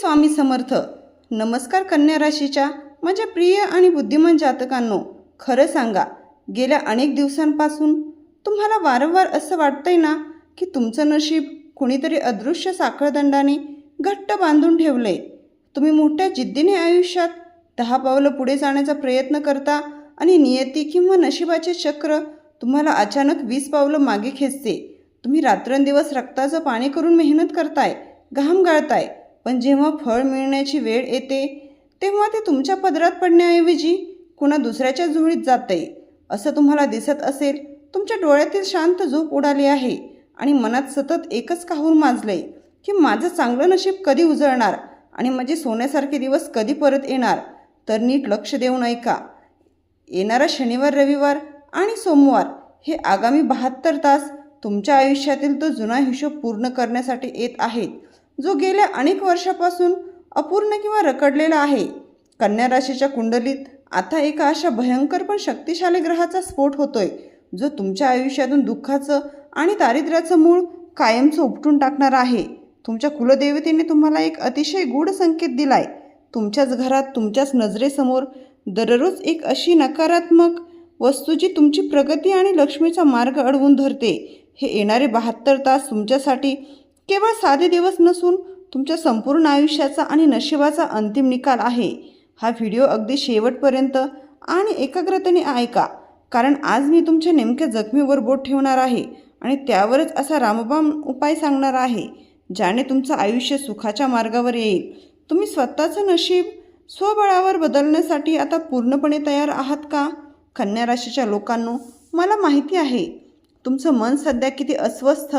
स्वामी समर्थ. नमस्कार कन्या राशीच्या माझ्या प्रिय आणि बुद्धिमान जातकांनो, खरं सांगा, गेल्या अनेक दिवसांपासून तुम्हाला वारंवार असं वाटतंय ना की तुमचं नशीब कुणीतरी अदृश्य साखळदंडाने घट्ट बांधून ठेवलंय. तुम्ही मोठ्या जिद्दीने आयुष्यात 10 पावलं पुढे जाण्याचा प्रयत्न करता आणि नियती किंवा नशिबाचे चक्र तुम्हाला अचानक 20 पावलं मागे खेचते. तुम्ही रात्रंदिवस रक्ताचं पाणी करून मेहनत करताय, घाम गाळताय, पण जेव्हा फळ मिळण्याची वेळ येते तेव्हा ते तुमच्या पदरात पडण्याऐवजी कुणा दुसऱ्याच्या झोळीत जातंय. असं तुम्हाला दिसत असेल, तुमच्या डोळ्यातील शांत झोप उडाली आहे आणि मनात सतत एकच काहून माजलंय की माझं चांगलं नशीब कधी उजळणार आणि माझे सोन्यासारखे दिवस कधी परत येणार. तर नीट लक्ष देऊन ऐका. येणारा शनिवार, रविवार आणि सोमवार हे आगामी 72 तास तुमच्या आयुष्यातील तो जुना हिशोब पूर्ण करण्यासाठी येत आहेत, जो गेल्या अनेक वर्षापासून अपूर्ण किंवा रखडलेला आहे. कन्या राशीच्या कुंडलीत आता एका अशा भयंकर पण शक्तिशाली ग्रहाचा स्फोट होतोय, जो तुमच्या आयुष्यातून दुःखाचं आणि दारिद्र्याचं मूळ कायमचं उपटून टाकणार आहे. तुमच्या कुलदेवतेने तुम्हाला एक अतिशय गूढ संकेत दिलाय. तुमच्याच घरात, तुमच्याच नजरेसमोर दररोज एक अशी नकारात्मक वस्तू जी तुमची प्रगती आणि लक्ष्मीचा मार्ग अडवून धरते. हे येणारे 72 तास तुमच्यासाठी केवळ साधे दिवस नसून तुमच्या संपूर्ण आयुष्याचा आणि नशिबाचा अंतिम निकाल आहे. हा व्हिडिओ अगदी शेवटपर्यंत आणि एकाग्रतेने ऐका, कारण आज मी तुमच्या नेमक्या जखमीवर बोट ठेवणार आहे आणि त्यावरच असा रामबाण उपाय सांगणार आहे, ज्याने तुमचं आयुष्य सुखाच्या मार्गावर येईल. तुम्ही स्वतःचं नशीब स्वबळावर बदलण्यासाठी आता पूर्णपणे तयार आहात का? कन्या राशीच्या लोकांनो, मला माहिती आहे तुमचं मन सध्या किती अस्वस्थ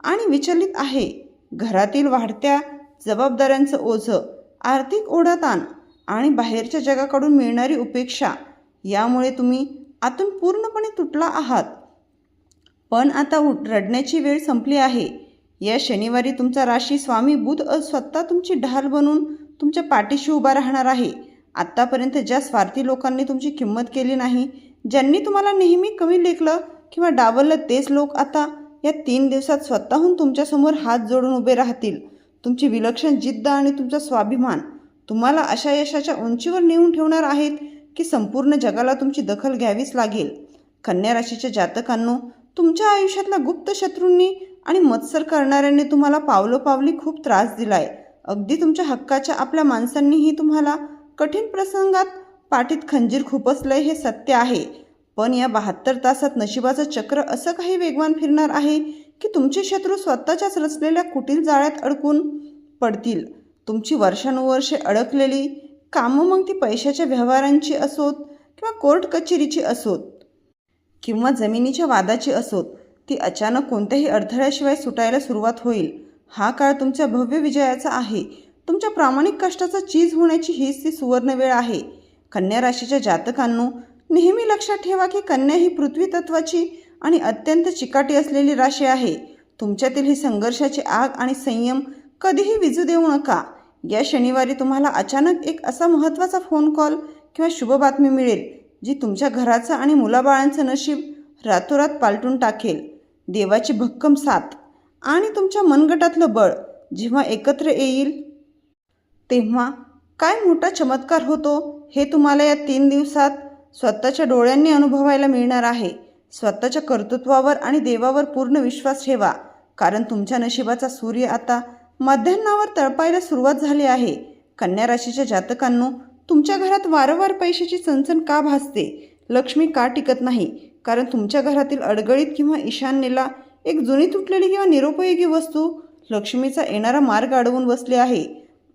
आणि विचलित आहे. घरातील वाढत्या जबाबदाऱ्यांचं ओझं, आर्थिक ओढाताण आणि बाहेरच्या जगाकडून मिळणारी उपेक्षा यामुळे तुम्ही आतून पूर्णपणे तुटला आहात. पण आता रडण्याची वेळ संपली आहे. या शनिवारी तुमचा राशी स्वामी बुध स्वतः तुमची ढाल बनून तुमच्या पाठीशी उभा राहणार आहे. आत्तापर्यंत ज्या स्वार्थी लोकांनी तुमची किंमत केली नाही, ज्यांनी तुम्हाला नेहमी कमी लेखलं किंवा डावललं, तेच लोक आता या 3 दिवसात स्वतःहून तुमच्यासमोर हात जोडून उभे राहतील. तुमची विलक्षण जिद्द आणि तुमचा स्वाभिमान तुम्हाला अशा यशाच्या उंचीवर नेऊन ठेवणार आहेत की संपूर्ण जगाला तुमची दखल घ्यावीच लागेल. कन्या राशीच्या जातकांनो, तुमच्या आयुष्यातल्या गुप्त शत्रूंनी आणि मत्सर करणाऱ्यांनी तुम्हाला पावलोपावली खूप त्रास दिलाय. अगदी तुमच्या हक्काच्या आपल्या माणसांनीही तुम्हाला कठीण प्रसंगात पाठीत खंजीर खुपसलंय, हे सत्य आहे. पण या 72 तासात नशिबाचं चक्र असं काही वेगवान फिरणार आहे की तुमचे शत्रू स्वतःच्याच रचलेल्या कुटील जाळ्यात अडकून पडतील. तुमची वर्षानुवर्षे अडकलेली कामं, मग ती पैशाच्या व्यवहारांची असोत किंवा कोर्ट कचेरीची असोत किंवा जमिनीच्या वादाची असोत, ती अचानक कोणत्याही अडथळ्याशिवाय सुटायला सुरुवात होईल. हा काळ तुमच्या भव्य विजयाचा आहे. तुमच्या प्रामाणिक कष्टाचा चीज होण्याची हीच ती सुवर्ण वेळ आहे. कन्या राशीच्या जातकांनो, नेहमी लक्षात ठेवा की कन्या ही पृथ्वी तत्वाची आणि अत्यंत चिकाटी असलेली राशी आहे. तुमच्यातील ही संघर्षाची आग आणि संयम कधीही विझू देऊ नका. या शनिवारी तुम्हाला अचानक एक असा महत्त्वाचा फोन कॉल किंवा शुभ बातमी मिळेल, जी तुमच्या घराचं आणि मुलाबाळांचं नशीब रातोरात पालटून टाकेल. देवाची भक्कम साथ आणि तुमच्या मनगटातलं बळ जेव्हा एकत्र येईल तेव्हा काय मोठा चमत्कार होतो हे तुम्हाला या 3 दिवसात स्वतःच्या डोळ्यांनी अनुभवायला मिळणार आहे. स्वतःच्या कर्तृत्वावर आणि देवावर पूर्ण विश्वास ठेवा, कारण तुमच्या नशिबाचा सूर्य आता मध्यान्हावर तळपायला सुरुवात झाली आहे. कन्या राशीच्या जातकांनो, तुमच्या घरात वारंवार पैशाची चणचण का भासते, लक्ष्मी का टिकत नाही? कारण तुमच्या घरातील अडगळीत किंवा ईशान्येला एक जुनी तुटलेली किंवा निरुपयोगी वस्तू लक्ष्मीचा येणारा मार्ग अडवून बसली आहे.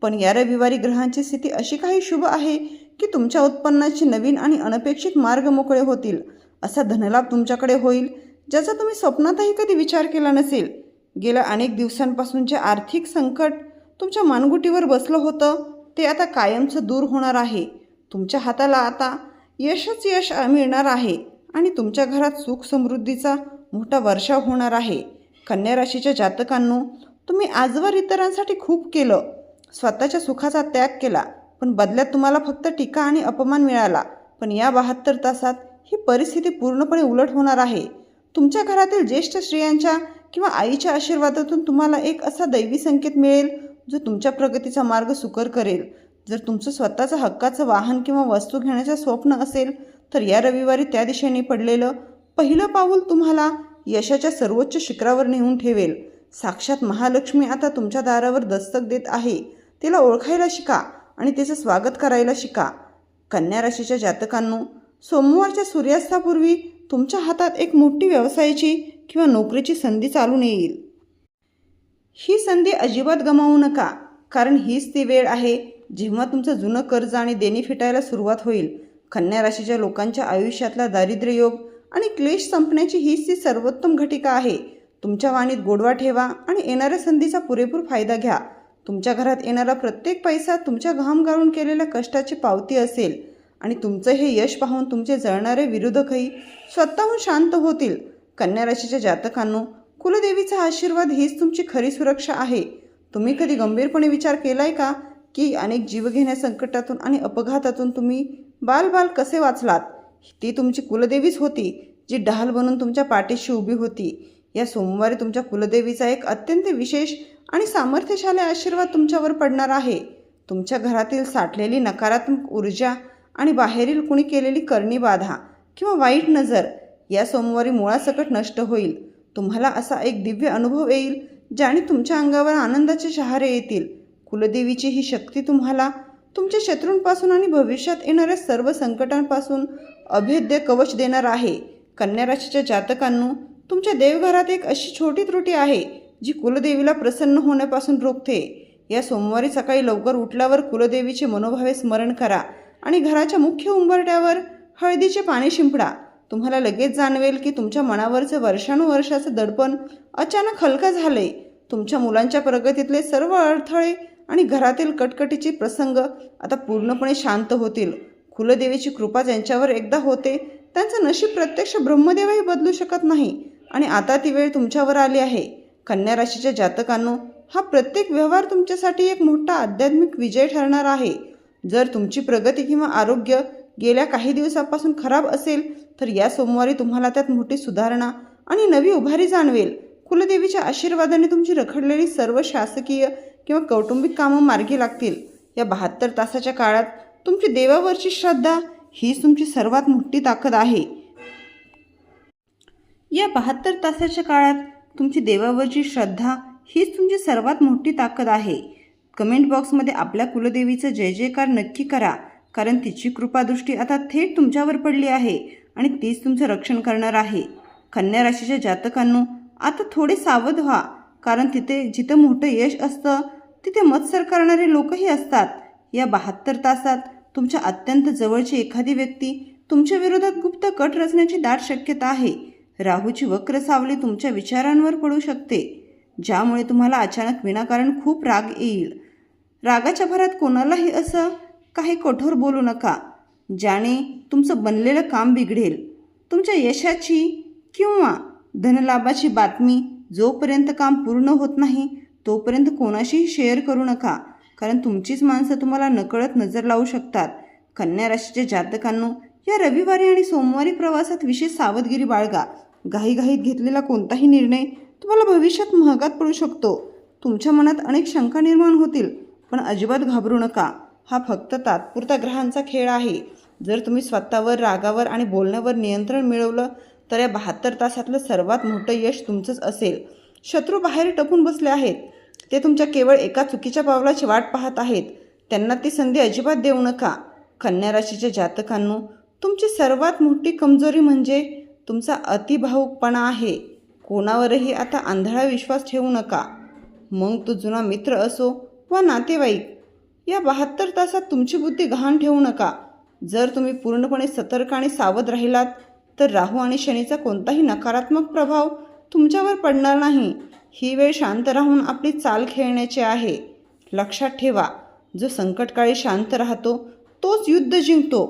पण या रविवारी ग्रहांची स्थिती अशी काही शुभ आहे की तुमच्या उत्पन्नाचे नवीन आणि अनपेक्षित मार्ग मोकळे होतील. असा धनलाभ तुमच्याकडे होईल ज्याचा तुम्ही स्वप्नातही कधी विचार केला नसेल. गेल्या अनेक दिवसांपासून जे आर्थिक संकट तुमच्या मानगुटीवर बसलं होतं, ते आता कायमचं दूर होणार आहे. तुमच्या हाताला आता यशच यश मिळणार आहे आणि तुमच्या घरात सुख समृद्धीचा मोठा वर्षाव होणार आहे. कन्या राशीच्या जातकांनो, तुम्ही आजवर इतरांसाठी खूप केलं, स्वतःच्या सुखाचा त्याग केला, पण बदल्यात तुम्हाला फक्त टीका आणि अपमान मिळाला. पण या 72 तासात ही परिस्थिती पूर्णपणे उलट होणार आहे. तुमच्या घरातील ज्येष्ठ स्त्रियांच्या किंवा आईच्या आशीर्वादातून तुम्हाला एक असा दैवी संकेत मिळेल, जो तुमच्या प्रगतीचा मार्ग सुकर करेल. जर तुमचं स्वतःचं हक्काचं वाहन किंवा वस्तू घेण्याचं स्वप्न असेल तर या रविवारी त्या दिशेने पडलेलं पहिलं पाऊल तुम्हाला यशाच्या सर्वोच्च शिखरावर नेऊन ठेवेल. साक्षात महालक्ष्मी आता तुमच्या दारावर दस्तक देत आहे. तिला ओळखायला शिका आणि तिचं स्वागत करायला शिका. कन्या राशीच्या जातकांनो, सोमवारच्या सूर्यास्तापूर्वी तुमच्या हातात एक मोठी व्यवसायाची किंवा नोकरीची संधी चालून येईल. ही संधी अजिबात गमावू नका, कारण हीच ती वेळ आहे जेव्हा तुमचं जुनं कर्ज आणि देणी फिटायला सुरुवात होईल. कन्या राशीच्या लोकांच्या आयुष्यातला दारिद्र्य योग आणि क्लेश संपण्याची हीच ती सर्वोत्तम घटिका आहे. तुमच्या वाणीत गोडवा ठेवा आणि येणाऱ्या संधीचा पुरेपूर फायदा घ्या. तुमच्या घरात येणारा प्रत्येक पैसा तुमच्या घाम गाळून केलेल्या कष्टाची पावती असेल आणि तुमचं हे यश पाहून तुमचे जळणारे विरोधकही स्वतःहून शांत होतील. कन्या राशीच्या जातकांनो, कुलदेवीचा आशीर्वाद हीच तुमची खरी सुरक्षा आहे. तुम्ही कधी गंभीरपणे विचार केलाय का की अनेक जीवघेण्या संकटातून आणि अपघातातून तुम्ही बाल कसे वाचलात? ती तुमची कुलदेवीच होती, जी ढाल बनून तुमच्या पाठीशी उभी होती. या सोमवारी तुमच्या कुलदेवीचा एक अत्यंत विशेष आणि सामर्थ्यशाली आशीर्वाद तुमच्यावर पडणार आहे. तुमच्या घरातील साठलेली नकारात्मक ऊर्जा आणि बाहेरील कुणी केलेली करणी बाधा किंवा वाईट नजर या सोमवारी मुळासकट नष्ट होईल. तुम्हाला असा एक दिव्य अनुभव येईल ज्याने तुमच्या अंगावर आनंदाचे शहारे येतील. कुलदेवीची ही शक्ती तुम्हाला तुमच्या शत्रूंपासून आणि भविष्यात येणाऱ्या सर्व संकटांपासून अभेद्य कवच देणार आहे. कन्या राशीच्या जातकांनो, तुमच्या देवघरात एक अशी छोटी त्रुटी आहे जी कुलदेवीला प्रसन्न होण्यापासून रोखते. या सोमवारी सकाळी लवकर उठल्यावर कुलदेवीचे मनोभावे स्मरण करा आणि घराच्या मुख्य उंबरट्यावर हळदीचे पाणी शिंपडा. तुम्हाला लगेच जाणवेल की तुमच्या मनावरचं वर्षानुवर्षाचं दडपण अचानक हलकं झाले. तुमच्या मुलांच्या प्रगतीतले सर्व अडथळे आणि घरातील कटकटीचे प्रसंग आता पूर्णपणे शांत होतील. कुलदेवीची कृपा ज्यांच्यावर एकदा होते त्यांचं नशीब प्रत्यक्ष ब्रह्मदेवही बदलू शकत नाही आणि आता ती वेळ तुमच्यावर आली आहे. कन्या राशीच्या जातकांनो, हा प्रत्येक व्यवहार तुमच्यासाठी एक मोठा आध्यात्मिक विजय ठरणार आहे. जर तुमची प्रगती किंवा आरोग्य गेल्या काही दिवसांपासून खराब असेल तर या सोमवारी तुम्हाला त्यात मोठी सुधारणा आणि नवी उभारी जाणवेल. कुलदेवीच्या आशीर्वादाने तुमची रखडलेली सर्व शासकीय किंवा कौटुंबिक कामं मार्गी लागतील. या 72 तासाच्या काळात तुमची देवावरची श्रद्धा हीच तुमची सर्वात मोठी ताकद आहे. या 72 तासाच्या काळात तुमची देवावरची श्रद्धा हीच तुमची सर्वात मोठी ताकद आहे. कमेंट बॉक्समध्ये आपल्या कुलदेवीचं जय जयकार नक्की करा, कारण तिची कृपादृष्टी आता थेट तुमच्यावर पडली आहे आणि तीच तुमचं रक्षण करणार आहे. कन्या राशीच्या जातकांनो, आता थोडे सावध व्हा, कारण जिथं मोठं यश असतं तिथे मत्सर करणारे लोकही असतात. या 72 तासात तुमच्या अत्यंत जवळची एखादी व्यक्ती तुमच्या विरोधात गुप्त कट रचण्याची दाट शक्यता आहे. राहूची वक्र सावली तुमच्या विचारांवर पडू शकते, ज्यामुळे तुम्हाला अचानक विनाकारण खूप राग येईल. रागाच्या भरात कोणालाही असं काही कठोर बोलू नका, ज्याने तुमचं बनलेलं काम बिघडेल. तुमच्या यशाची किंवा धनलाभाची बातमी जोपर्यंत काम पूर्ण होत नाही तोपर्यंत कोणाशीही शेअर करू नका, कारण तुमचीच माणसं तुम्हाला नकळत नजर लावू शकतात. कन्या राशीच्या जातकांनो, या रविवारी आणि सोमवारी प्रवासात विशेष सावधगिरी बाळगा. घाईघाईत घेतलेला कोणताही निर्णय तुम्हाला भविष्यात महागात पडू शकतो. तुमच्या मनात अनेक शंका निर्माण होतील, पण अजिबात घाबरू नका. हा फक्त तात्पुरता ग्रहांचा खेळ आहे. जर तुम्ही स्वतःवर, रागावर आणि बोलण्यावर नियंत्रण मिळवलं तर या 72 तासातलं सर्वात मोठं यश तुमचंच असेल. शत्रू बाहेर टपून बसले आहेत. ते तुमच्या केवळ एका चुकीच्या पावलाची वाट पाहत आहेत. त्यांना ती संधी अजिबात देऊ नका. कन्या राशीच्या जातकांनो, तुमची सर्वात मोठी कमजोरी म्हणजे तुमचा अतिभावुकपणा आहे. कोणावरही आता आंधळा विश्वास ठेवू नका, मग तो जुना मित्र असो वा नातेवाईक. या 72 तासात तुमची बुद्धी गहाण ठेवू नका. जर तुम्ही पूर्णपणे सतर्क आणि सावध राहिलात तर राहू आणि शनीचा कोणताही नकारात्मक प्रभाव तुमच्यावर पडणार नाही. ही वेळ शांत राहून आपली चाल खेळण्याची आहे. लक्षात ठेवा, जो संकटकाळी शांत राहतो तोच युद्ध जिंकतो.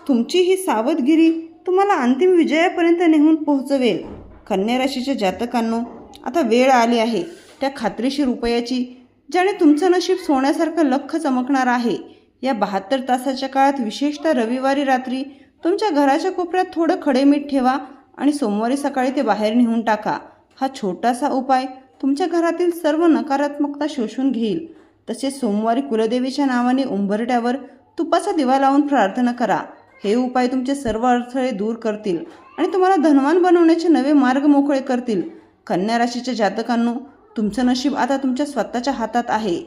तुमची ही सावधगिरी तुम्हाला अंतिम विजयापर्यंत नेऊन पोहोचवेल. कन्या राशीच्या जातकांनो, आता वेळ आली आहे त्या खात्रीशीर उपायाची, ज्याने तुमचं नशीब सोन्यासारखं लख्ख चमकणार आहे. या 72 तासाच्या काळात, विशेषतः रविवारी रात्री, तुमच्या घराच्या कोपऱ्यात थोडं खडे मीठ ठेवा आणि सोमवारी सकाळी ते बाहेर नेऊन टाका. हा छोटासा उपाय तुमच्या घरातील सर्व नकारात्मकता शोषून घेईल तसेच सोमवारी कुलदेवीच्या नावाने उंबरट्यावर तुपाचा दिवा लावून प्रार्थना करा. हे उपाय तुमचे सर्व अडथळे दूर करतील आणि तुम्हाला धनवान बनवण्याचे नवे मार्ग मोकळे करतील. कन्या राशीच्या जातकांनो, तुमचं नशीब आता तुमच्या स्वतःच्या हातात आहे.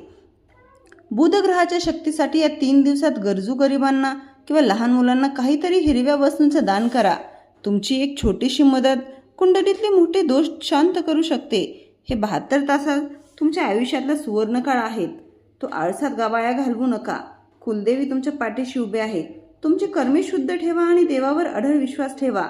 बुध ग्रहाच्या शक्तीसाठी या 3 दिवसात गरजू गरिबांना किंवा लहान मुलांना काहीतरी हिरव्या वस्तूंचं दान करा. तुमची एक छोटीशी मदत कुंडलीतले मोठे दोष शांत करू शकते. हे 72 तासात तुमच्या आयुष्यातला सुवर्णकाळ आहेत. तो आळसात गावाया घालवू नका. कुलदेवी तुमच्या पाठीशी उभे आहे. तुमची कर्मे शुद्ध ठेवा आणि देवावर अढळ विश्वास ठेवा.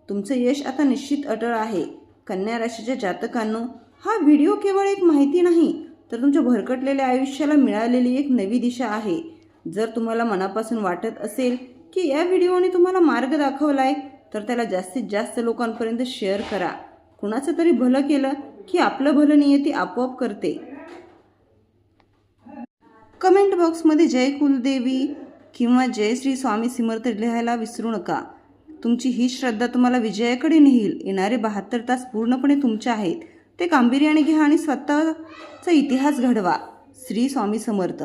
तुमचं यश आता निश्चित अटळ आहे. कन्या राशीच्या जातकांनो, हा व्हिडिओ केवळ एक माहिती नाही, तर तुमच्या भरकटलेल्या आयुष्याला मिळालेली एक नवी दिशा आहे. जर तुम्हाला मनापासून वाटत असेल की या व्हिडिओने तुम्हाला मार्ग दाखवलाय, तर त्याला जास्तीत जास्त लोकांपर्यंत शेअर करा. कुणाचं तरी भलं केलं की आपलं भलं नियती आपोआप करते. कमेंट बॉक्समध्ये जय कुलदेवी किंवा जय श्री स्वामी समर्थ लिहायला विसरू नका. तुमची ही श्रद्धा तुम्हाला विजयाकडे नेईल. येणारे 72 तास पूर्णपणे तुमचे आहेत. ते गांभीर्याने घ्या आणि स्वतःचा इतिहास घडवा. श्री स्वामी समर्थ.